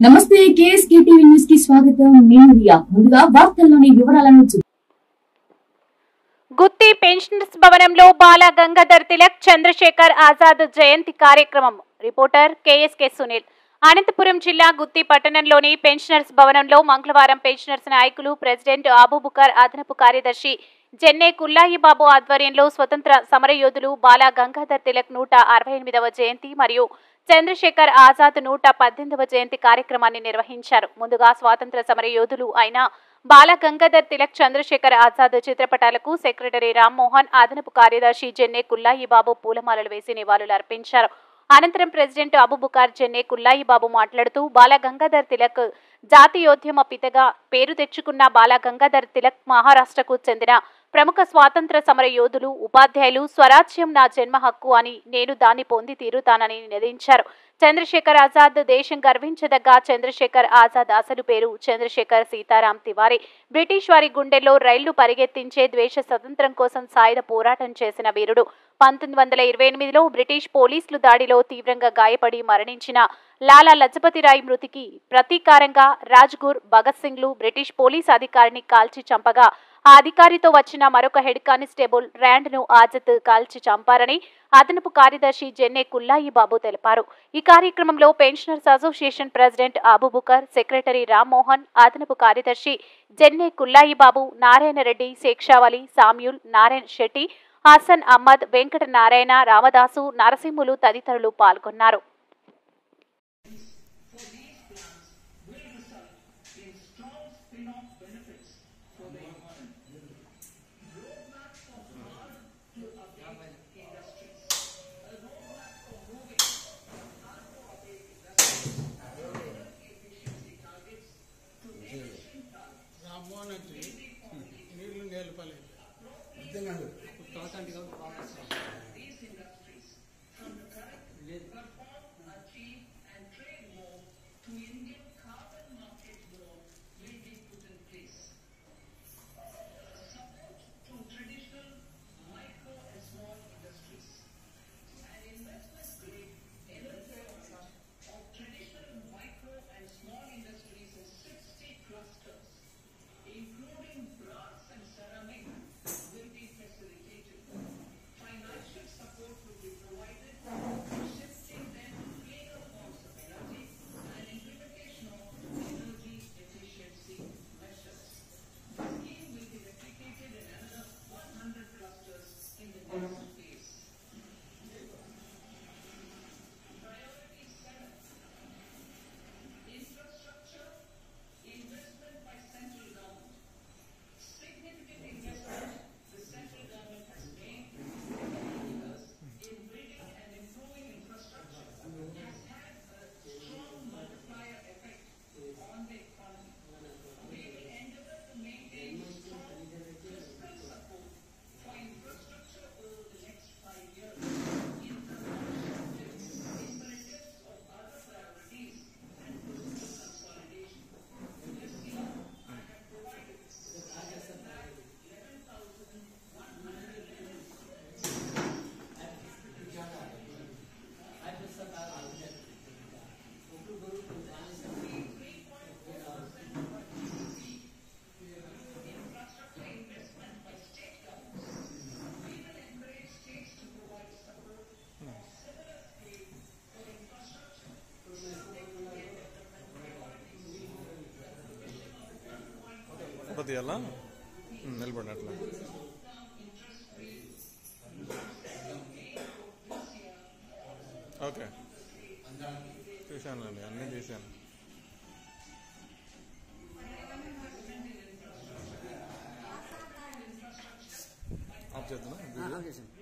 నమస్తే KSK TV news కి స్వాగతం. నేను రియా. ముందుగా వార్తల్లోని వివరాలను గుత్తి పెన్షనర్స్ భవనంలో బాల గంగాధర్ తిలక్ చంద్రశేఖర్ ఆజాద్ జయంతి కార్యక్రమం. Reporter KSK Sunil. అనంతపురం జిల్లా గుత్తి పట్టణంలోని పెన్షనర్స్ భవనంలో మంగళవారం పెన్షనర్స్ నాయకులు, ప్రెసిడెంట్ అబూబకర్, అదనపు కార్యదర్శి జెన్నే కుల్లాయిబాబు ఆధ్వర్యంలో స్వతంత్ర సమరయోధులు బాల గంగాధర్ తిలక్ 168వ జయంతి మరియు చంద్రశేఖర్ ఆజాద్ 118వ జయంతి కార్యక్రమాన్ని నిర్వహించారు. ముందుగా స్వాతంత్ర సమరయోధులు అయిన బాల గంగాధర్ తిలక్, చంద్రశేఖర్ ఆజాద్ చిత్రపటాలకు సెక్రటరీ రామ్మోహన్, అదనపు కార్యదర్శి జెన్నే కుల్లాయిబాబు పూలమాలలు వేసి నివాళులు అర్పించారు. అనంతరం ప్రెసిడెంట్ అబూబకర్, జెన్నే కుల్లాయిబాబు మాట్లాడుతూ బాల గంగాధర్ తిలక్ జాతీయోద్యమ పితగా పేరు తెచ్చుకున్న బాల గంగాధర్ తిలక్ మహారాష్ట్రకు చెందిన ప్రముఖ స్వాతంత్ర సమర యోధులు, ఉపాధ్యాయులు. స్వరాజ్యం నా జన్మ హక్కు అని, నేను దాన్ని పొంది తీరుతానని నినదించారు. చంద్రశేఖర్ ఆజాద్ దేశం గర్వించదగ్గ చంద్రశేఖర్ ఆజాద్ అసలు పేరు చంద్రశేఖర్ సీతారాం తివారీ. బ్రిటిష్ వారి గుండెల్లో రైళ్లు పరిగెత్తించే దేశ స్వతంత్రం కోసం సాయుధ పోరాటం చేసిన వీరుడు. 1928లో బ్రిటిష్ పోలీసులు దాడిలో తీవ్రంగా గాయపడి మరణించిన లాలా లజపతిరాయ్ మృతికి ప్రతీకారంగా రాజ్గుర్, భగత్ సింగ్లు బ్రిటిష్ పోలీస్ అధికారిని కాల్చి చంపగా ఆ అధికారితో వచ్చిన మరొక హెడ్ కానిస్టేబుల్ ర్యాండ్ను ఆజాద్ కాల్చి చంపారని అదనపు కార్యదర్శి జెన్నే కుల్లాయిబాబు తెలిపారు. ఈ కార్యక్రమంలో pensioners association president Abu Bakr, secretary Rammohan, అదనపు కార్యదర్శి జెన్నే కుల్లాయిబాబు, నారాయణ రెడ్డి, శేక్షావలి, సామ్యూల్, నారాయణ శెట్టి, హసన్ అహ్మద్, వెంకట నారాయణ, రామదాసు, నరసింహులు తదితరులు పాల్గొన్నారు. తీయాలా నిలబడి అట్లా ఓకే చూశానండి, అన్నీ చేశాను. ఆఫ్ చేద్దాం.